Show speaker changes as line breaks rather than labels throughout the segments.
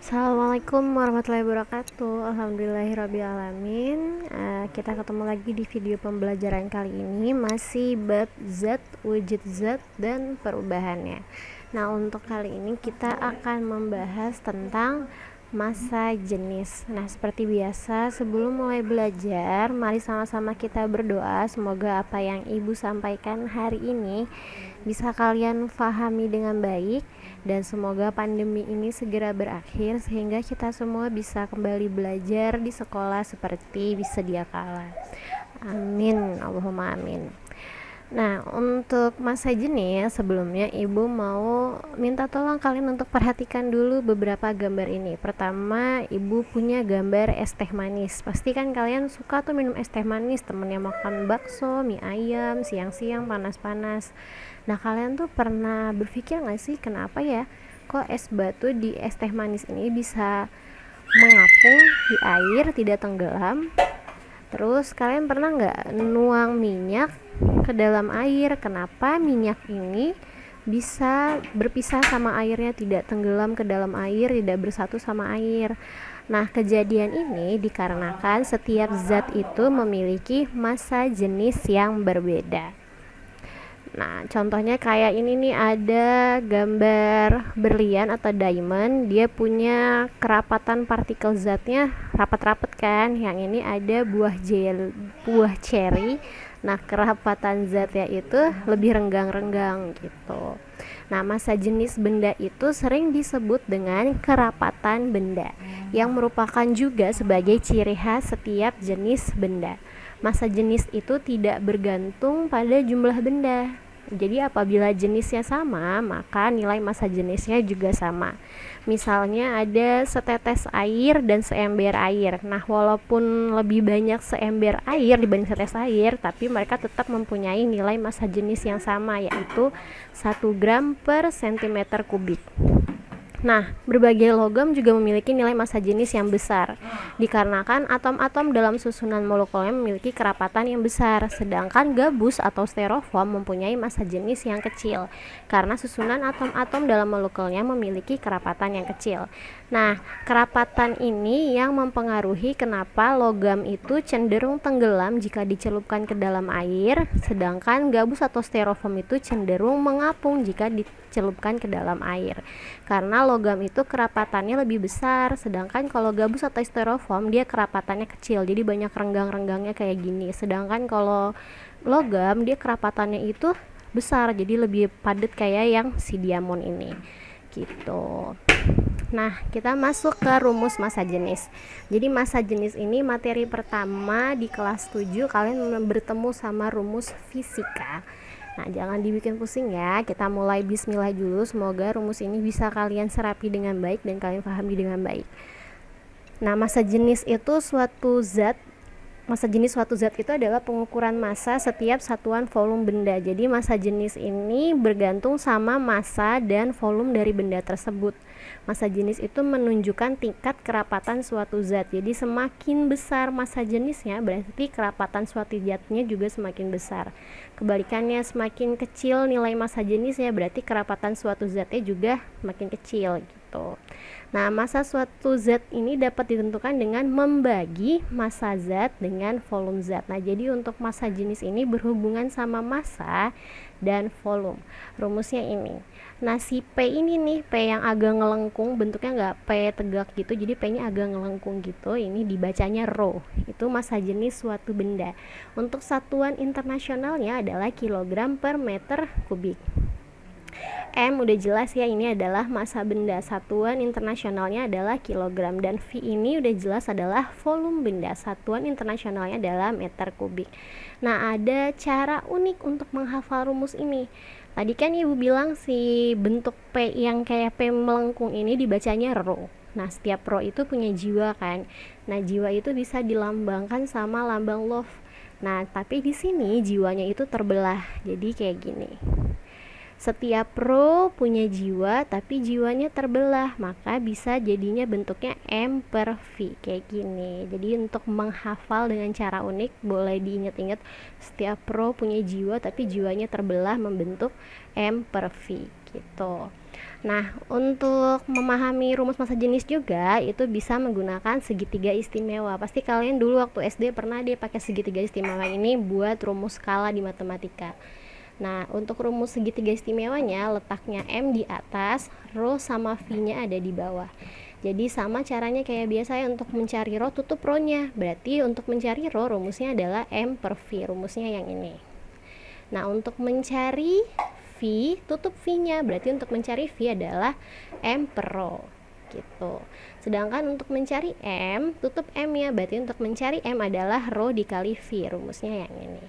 Assalamualaikum warahmatullahi wabarakatuh. Alhamdulillahirrabbilalamin. Kita ketemu lagi di video pembelajaran kali ini, masih bab zat, wujud zat, dan perubahannya. Nah, untuk kali ini kita akan membahas tentang massa jenis. Nah, seperti biasa, sebelum mulai belajar, mari sama-sama kita berdoa semoga apa yang Ibu sampaikan hari ini bisa kalian pahami dengan baik, dan semoga pandemi ini segera berakhir sehingga kita semua bisa kembali belajar di sekolah seperti sedia kala. Amin, Allahumma amin. Nah, untuk massa jenis sebelumnya Ibu mau minta tolong kalian untuk perhatikan dulu beberapa gambar ini. Pertama, Ibu punya gambar es teh manis. Pasti kan kalian suka tuh minum es teh manis, temennya makan bakso, mie ayam, siang-siang panas-panas. Nah, kalian tuh pernah berpikir gak sih kenapa ya kok es batu di es teh manis ini bisa mengapung di air, tidak tenggelam? Terus kalian pernah nggak nuang minyak ke dalam air? Kenapa minyak ini bisa berpisah sama airnya, tidak tenggelam ke dalam air, tidak bersatu sama air? Nah, kejadian ini dikarenakan setiap zat itu memiliki massa jenis yang berbeda. Nah, contohnya kayak ini nih, ada gambar berlian atau diamond. Dia punya kerapatan partikel zatnya rapat-rapat kan. Yang ini ada buah cherry. Nah, kerapatan zatnya itu lebih renggang-renggang gitu. Nah, massa jenis benda itu sering disebut dengan kerapatan benda, yang merupakan juga sebagai ciri khas setiap jenis benda. Massa jenis itu tidak bergantung pada jumlah benda. Jadi apabila jenisnya sama, maka nilai massa jenisnya juga sama. Misalnya ada setetes air dan seember air. Nah, walaupun lebih banyak seember air dibanding setetes air, tapi mereka tetap mempunyai nilai massa jenis yang sama, yaitu 1 gram per cm kubik. Nah, berbagai logam juga memiliki nilai massa jenis yang besar, dikarenakan atom-atom dalam susunan molekulnya memiliki kerapatan yang besar, sedangkan gabus atau styrofoam mempunyai massa jenis yang kecil, karena susunan atom-atom dalam molekulnya memiliki kerapatan yang kecil. Nah, kerapatan ini yang mempengaruhi kenapa logam itu cenderung tenggelam jika dicelupkan ke dalam air, sedangkan gabus atau styrofoam itu cenderung mengapung jika dicelupkan ke dalam air. Karena logam itu kerapatannya lebih besar, sedangkan kalau gabus atau styrofoam dia kerapatannya kecil, jadi banyak renggang-renggangnya kayak gini. Sedangkan kalau logam dia kerapatannya itu besar, jadi lebih padat kayak yang si diamond ini gitu. Nah, kita masuk ke rumus massa jenis. Jadi massa jenis ini materi pertama di kelas 7 kalian bertemu sama rumus fisika. Nah, jangan dibikin pusing ya. Kita mulai bismillah dulu. Semoga rumus ini bisa kalian serapi dengan baik dan kalian pahami dengan baik. Nah, massa jenis itu suatu zat. Massa jenis suatu zat itu adalah pengukuran massa setiap satuan volume benda. Jadi massa jenis ini bergantung sama massa dan volume dari benda tersebut. Massa jenis itu menunjukkan tingkat kerapatan suatu zat. Jadi semakin besar massa jenisnya, berarti kerapatan suatu zatnya juga semakin besar. Kebalikannya, semakin kecil nilai massa jenisnya, berarti kerapatan suatu zatnya juga semakin kecil gitu. Nah, massa suatu zat ini dapat ditentukan dengan membagi massa zat dengan volume zat. Nah, jadi untuk massa jenis ini berhubungan sama massa dan volume. Rumusnya ini. Nah, si P ini nih, P yang agak ngelengkung, bentuknya nggak P tegak gitu, jadi P-nya agak ngelengkung gitu, ini dibacanya rho. Itu massa jenis suatu benda. Untuk satuan internasionalnya adalah kilogram per meter kubik. M udah jelas ya, ini adalah massa benda, satuan internasionalnya adalah kilogram, dan V ini udah jelas adalah volume benda, satuan internasionalnya adalah meter kubik. Nah, ada cara unik untuk menghafal rumus ini. Tadi kan Ibu bilang si bentuk P yang kayak P melengkung ini dibacanya rho. Nah, setiap rho itu punya jiwa kan. Nah, jiwa itu bisa dilambangkan sama lambang love. Nah, tapi di sini jiwanya itu terbelah. Jadi kayak gini. Setiap rho punya jiwa, tapi jiwanya terbelah, maka bisa jadinya bentuknya M per V kayak gini. Jadi untuk menghafal dengan cara unik, boleh diingat-ingat setiap rho punya jiwa, tapi jiwanya terbelah membentuk M per V gitu. Nah, untuk memahami rumus massa jenis juga itu bisa menggunakan segitiga istimewa. Pasti kalian dulu waktu SD pernah deh pakai segitiga istimewa ini buat rumus skala di matematika. Nah, untuk rumus segitiga istimewanya letaknya M di atas, rho sama V-nya ada di bawah. Jadi sama caranya kayak biasa ya, untuk mencari rho tutup rho-nya. Berarti untuk mencari rho rumusnya adalah M per V, rumusnya yang ini. Nah, untuk mencari V tutup V-nya, berarti untuk mencari V adalah M per rho gitu. Sedangkan untuk mencari M tutup M-nya, berarti untuk mencari M adalah rho dikali V, rumusnya yang ini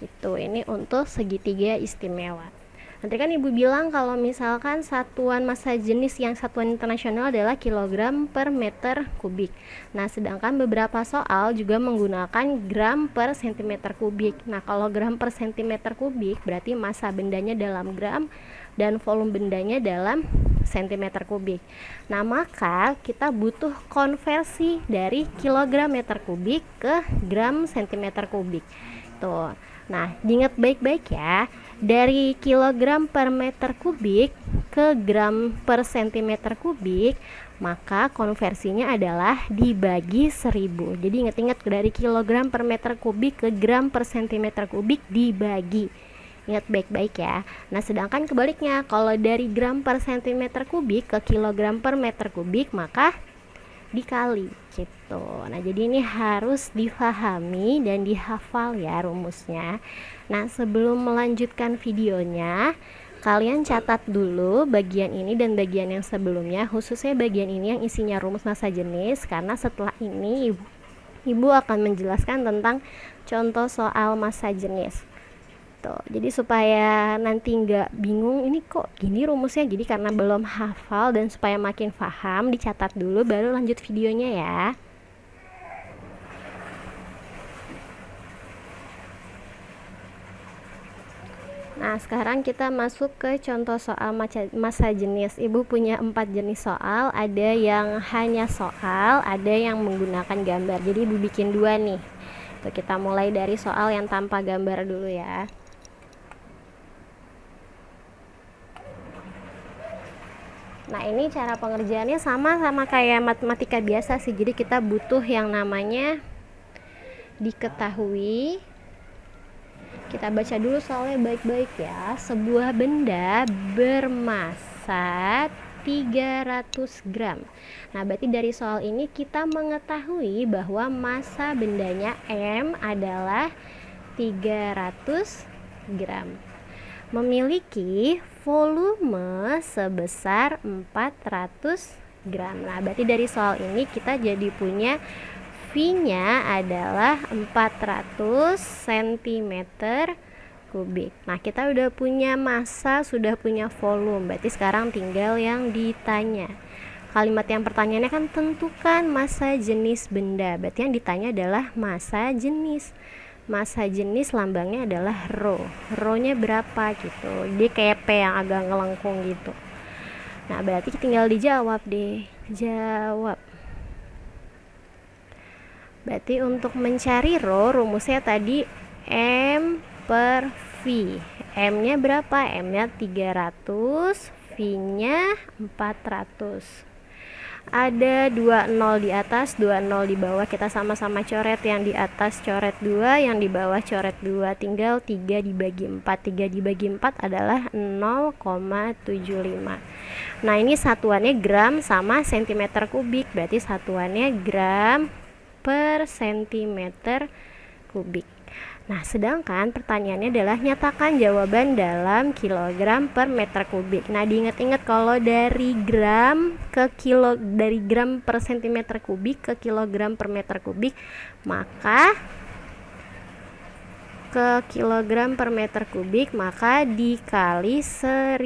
gitu. Ini untuk segitiga istimewa. Nanti kan ibu bilang kalau misalkan satuan massa jenis yang satuan internasional adalah kilogram per meter kubik. Nah, sedangkan beberapa soal juga menggunakan gram per sentimeter kubik. Nah, kalau gram per sentimeter kubik berarti massa bendanya dalam gram dan volume bendanya dalam sentimeter kubik. Nah, maka kita butuh konversi dari kilogram meter kubik ke gram sentimeter kubik. Tuh. Nah, diingat baik-baik ya. Dari kilogram per meter kubik ke gram per sentimeter kubik, maka konversinya adalah dibagi 1000. Jadi ingat-ingat, dari kilogram per meter kubik ke gram per sentimeter kubik dibagi. Ingat baik-baik ya. Nah, sedangkan kebaliknya, kalau dari gram per sentimeter kubik ke kilogram per meter kubik, maka dikali gitu. Nah, jadi ini harus difahami dan dihafal ya rumusnya. Nah, sebelum melanjutkan videonya, kalian catat dulu bagian ini dan bagian yang sebelumnya, khususnya bagian ini yang isinya rumus massa jenis, karena setelah ini ibu akan menjelaskan tentang contoh soal massa jenis. Jadi supaya nanti nggak bingung ini kok gini rumusnya, jadi karena belum hafal dan supaya makin paham, dicatat dulu baru lanjut videonya ya. Nah, sekarang kita masuk ke contoh soal massa jenis. Ibu punya 4 jenis soal, ada yang hanya soal, ada yang menggunakan gambar. Jadi ibu bikin 2 nih. Tuh, kita mulai dari soal yang tanpa gambar dulu ya. Nah, ini cara pengerjaannya sama kayak matematika biasa sih. Jadi kita butuh yang namanya diketahui. Kita baca dulu soalnya baik-baik ya. Sebuah benda bermassa 300 gram. Nah, berarti dari soal ini kita mengetahui bahwa massa bendanya M adalah 300 gram. Memiliki volume sebesar 400 gram. Nah, berarti dari soal ini kita jadi punya V-nya adalah 400 cm kubik. Nah, kita udah punya massa, sudah punya volume. Berarti sekarang tinggal yang ditanya. Kalimat yang pertanyaannya kan tentukan massa jenis benda. Berarti yang ditanya adalah massa jenis. Massa jenis lambangnya adalah rho. Rho-nya berapa gitu. Dia kayak P yang agak ngelengkung gitu. Nah, berarti tinggal dijawab deh. Jawab. Berarti untuk mencari rho rumusnya tadi M per V. M-nya berapa? M-nya 300, V-nya 400. Ada 2 0 di atas, 2 0 di bawah. Kita sama-sama coret, yang di atas coret 2, yang di bawah coret 2. Tinggal 3 dibagi 4. 3 dibagi 4 adalah 0,75. Nah, ini satuannya gram sama sentimeter kubik. Berarti satuannya gram per sentimeter kubik. Nah, sedangkan pertanyaannya adalah nyatakan jawaban dalam kilogram per meter kubik. Nah, diingat-ingat kalau dari gram ke kilo, dari gram per sentimeter kubik ke kilogram per meter kubik, maka ke kilogram per meter kubik maka dikali 1000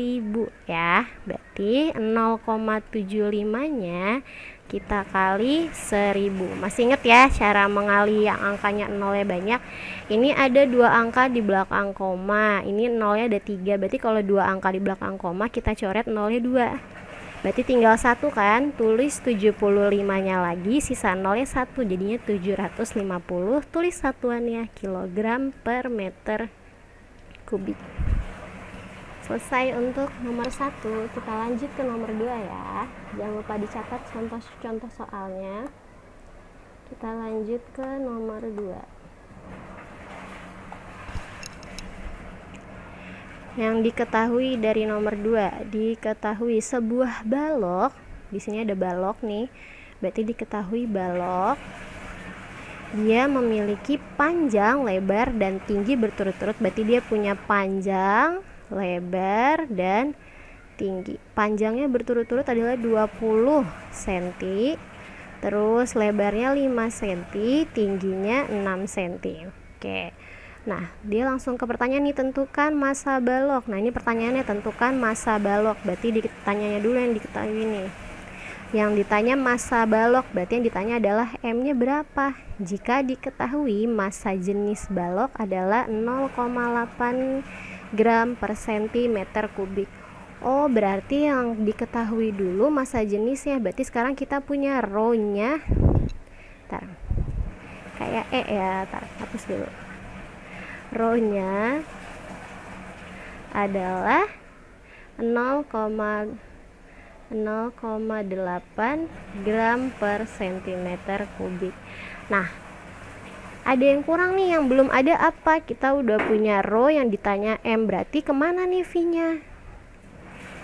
ya. Berarti 0,75-nya kita kali 1000. Masih ingat ya cara mengali yang angkanya nolnya banyak? Ini ada 2 angka di belakang koma, ini nolnya ada 3. Berarti kalau 2 angka di belakang koma kita coret nolnya 2. Berarti tinggal 1 kan, tulis 75-nya lagi, sisa nolnya 1, jadinya 750. Tulis satuannya kilogram per meter kubik. Selesai untuk nomor 1, kita lanjut ke nomor 2 ya. Jangan lupa dicatat contoh-contoh soalnya. Kita lanjut ke nomor 2. Yang diketahui dari nomor 2, diketahui sebuah balok. Di sini ada balok nih. Berarti diketahui balok dia memiliki panjang, lebar, dan tinggi berturut-turut. Berarti dia punya panjang, lebar, dan tinggi. Panjangnya berturut-turut adalah 20 cm, terus lebarnya 5 cm, tingginya 6 cm. Oke. Nah, dia langsung ke pertanyaan nih, tentukan massa balok. Nah, ini pertanyaannya tentukan massa balok. Berarti ditanyanya dulu yang diketahui nih. Yang ditanya massa balok, berarti yang ditanya adalah M-nya berapa. Jika diketahui massa jenis balok adalah 0,8 gram per centimeter kubik. Oh, berarti yang diketahui dulu massa jenisnya. Berarti sekarang kita punya rho-nya. Kayak ya, hapus dulu. Rho-nya adalah 0,8 gram per centimeter kubik. Nah, ada yang kurang nih, yang belum ada apa? Kita udah punya rho, yang ditanya M, berarti kemana nih V-nya?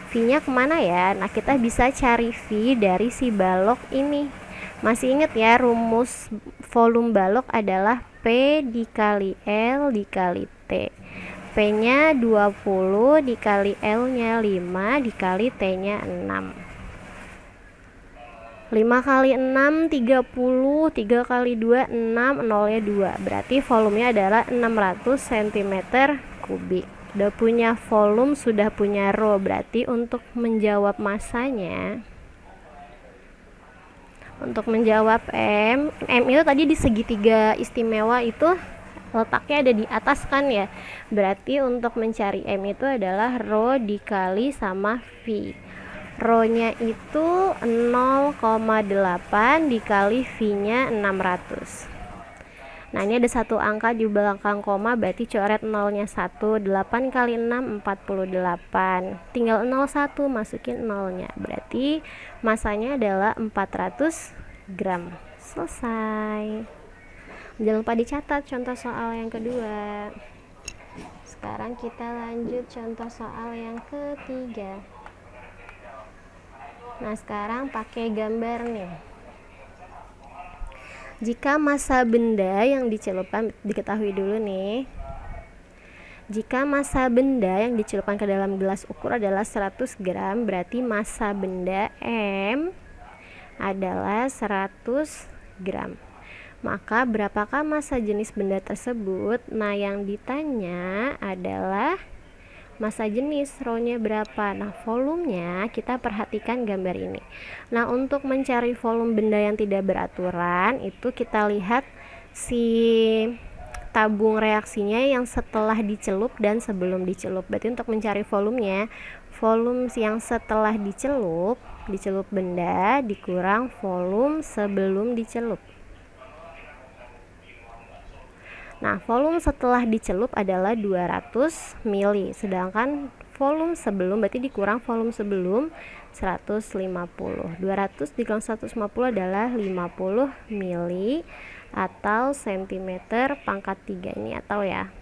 V-nya kemana ya? Nah, kita bisa cari V dari si balok ini. Masih ingat ya, rumus volume balok adalah P dikali L dikali T. P-nya 20 dikali L-nya 5 dikali T-nya 6. 5 kali 6 30, 3 kali 2 6, 0-nya 2. Berarti volumenya adalah 600 cm kubik. Udah punya volume, sudah punya rho. Berarti untuk menjawab massanya, untuk menjawab M itu tadi di segitiga istimewa itu letaknya ada di atas kan ya. Berarti untuk mencari M itu adalah rho dikali sama V. Rho-nya itu 0,8 dikali V-nya 600. Nah, ini ada satu angka di belakang koma, berarti coret 0-nya 1. 8 kali 6 48. Tinggal 01, masukin 0-nya. Berarti masanya adalah 400 gram. Selesai. Jangan lupa dicatat contoh soal yang kedua. Sekarang kita lanjut contoh soal yang ketiga. Nah, sekarang pakai gambar nih. Jika massa benda yang dicelupkan, diketahui dulu nih. Jika massa benda yang dicelupkan ke dalam gelas ukur adalah 100 gram, berarti massa benda M adalah 100 gram. Maka berapakah massa jenis benda tersebut? Nah, yang ditanya adalah massa jenis, rho-nya berapa. Nah, volumenya kita perhatikan gambar ini. Nah, untuk mencari volume benda yang tidak beraturan, itu kita lihat si tabung reaksinya yang setelah dicelup dan sebelum dicelup. Berarti untuk mencari volumenya, volume yang setelah dicelup benda dikurang volume sebelum dicelup. Nah, volume setelah dicelup adalah 200 mili, sedangkan volume sebelum, berarti dikurang volume sebelum 150. 200 dikurangi 150 adalah 50 mili atau cm pangkat 3 ini, atau ya.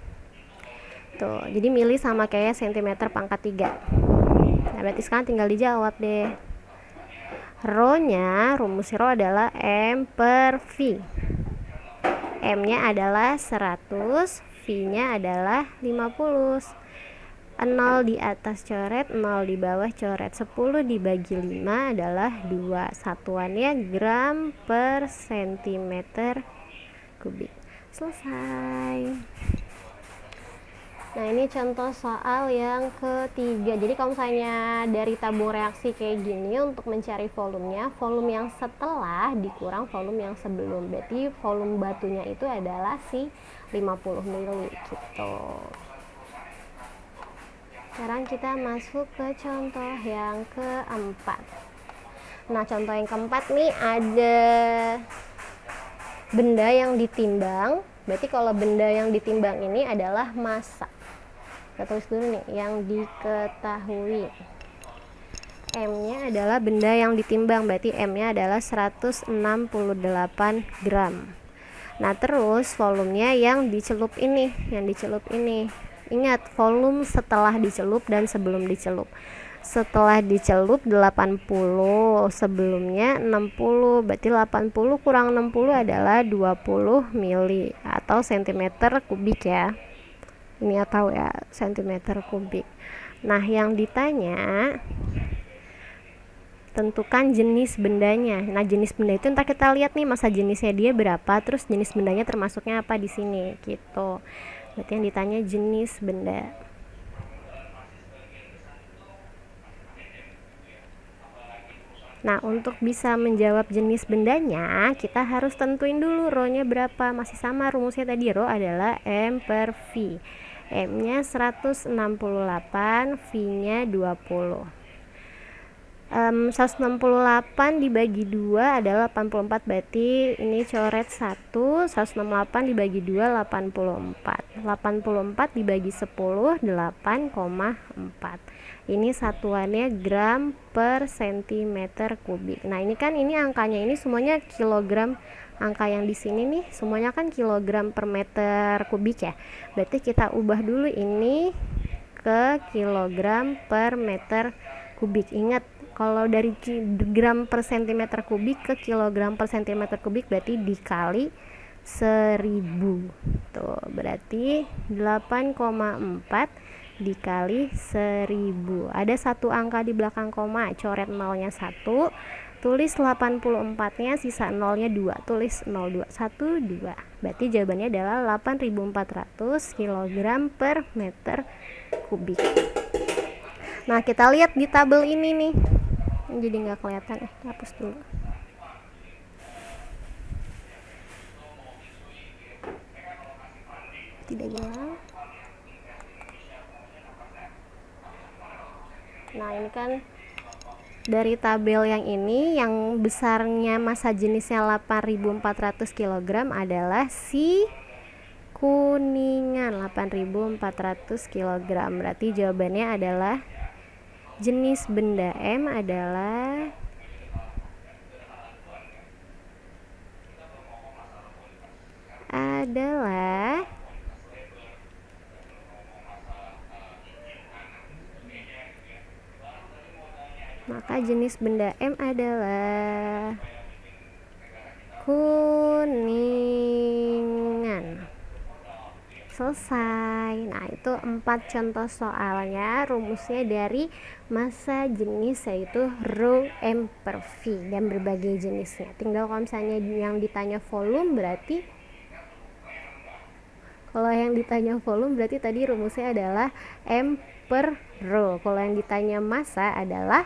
Tuh, jadi mili sama kayak cm pangkat 3. Nah, berarti sekarang tinggal dijawab deh. Rho-nya, rumus rho adalah M per V. M-nya adalah 100, V-nya adalah 50. 0 di atas coret, 0 di bawah coret. 10 dibagi 5 adalah 2. Satuannya gram per centimeter kubik. Selesai. Nah, ini contoh soal yang ketiga. Jadi kalau misalnya dari tabung reaksi kayak gini, untuk mencari volumenya, volume yang setelah dikurang volume yang sebelum. Berarti volume batunya itu adalah si 50 ml gitu. Sekarang kita masuk ke contoh yang keempat. Nah, contoh yang keempat nih ada benda yang ditimbang. Berarti kalau benda yang ditimbang ini adalah massa. Kita tulis dulu nih yang diketahui. M-nya adalah benda yang ditimbang, berarti M-nya adalah 168 gram. Nah, terus volumenya yang dicelup ini, Ingat, volume setelah dicelup dan sebelum dicelup. Setelah dicelup 80, sebelumnya 60, berarti 80 kurang 60 adalah 20 mili atau cm kubik ya. Ini ya tahu ya, cm kubik. Nah, yang ditanya tentukan jenis bendanya. Nah, jenis benda itu ntar kita lihat nih masa jenisnya dia berapa, terus jenis bendanya termasuknya apa di sini gitu. Berarti yang ditanya jenis benda. Nah, untuk bisa menjawab jenis bendanya, kita harus tentuin dulu rho-nya berapa. Masih sama rumusnya tadi, rho adalah M per V. M-nya 168, V-nya 20. 168 dibagi 2 adalah 84, berarti ini coret 1. 168 dibagi 2 84. 84 dibagi 10 8,4. Ini satuannya gram per centimeter kubik. Nah, ini kan angkanya ini semuanya kilogram. Angka yang di sini nih semuanya kan kilogram per meter kubik ya. Berarti kita ubah dulu ini ke kilogram per meter kubik. Ingat, kalau dari gram per centimeter kubik ke kilogram per centimeter kubik berarti dikali 1000. Tuh, berarti 8,4 dikali 1000. Ada satu angka di belakang koma, coret nolnya 1, tulis 84-nya, sisa nolnya 2, tulis 02, 12. Berarti jawabannya adalah 8400 kg per meter kubik. Nah, kita lihat di tabel ini nih, jadi nggak kelihatan, hapus dulu. Tidak hilang. Nah, ini kan dari tabel yang ini, yang besarnya massa jenisnya 8400 kg adalah si kuningan, 8400 kg. Berarti jawabannya adalah jenis benda M adalah maka jenis benda M adalah kuningan. Selesai. Nah, itu 4 contoh soalnya, rumusnya dari massa jenis yaitu rho M per V dan berbagai jenisnya. Tinggal kalau misalnya yang ditanya volume berarti tadi rumusnya adalah M per rho. Kalau yang ditanya massa adalah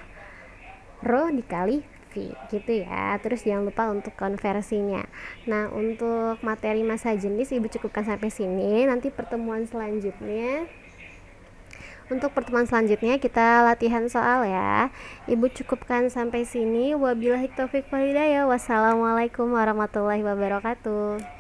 rho dikali V gitu ya. Terus jangan lupa untuk konversinya. Nah, untuk materi massa jenis Ibu cukupkan sampai sini. Nanti untuk pertemuan selanjutnya kita latihan soal ya. Ibu cukupkan sampai sini. Wabillahi taufik wal hidayah. Wassalamualaikum warahmatullahi wabarakatuh.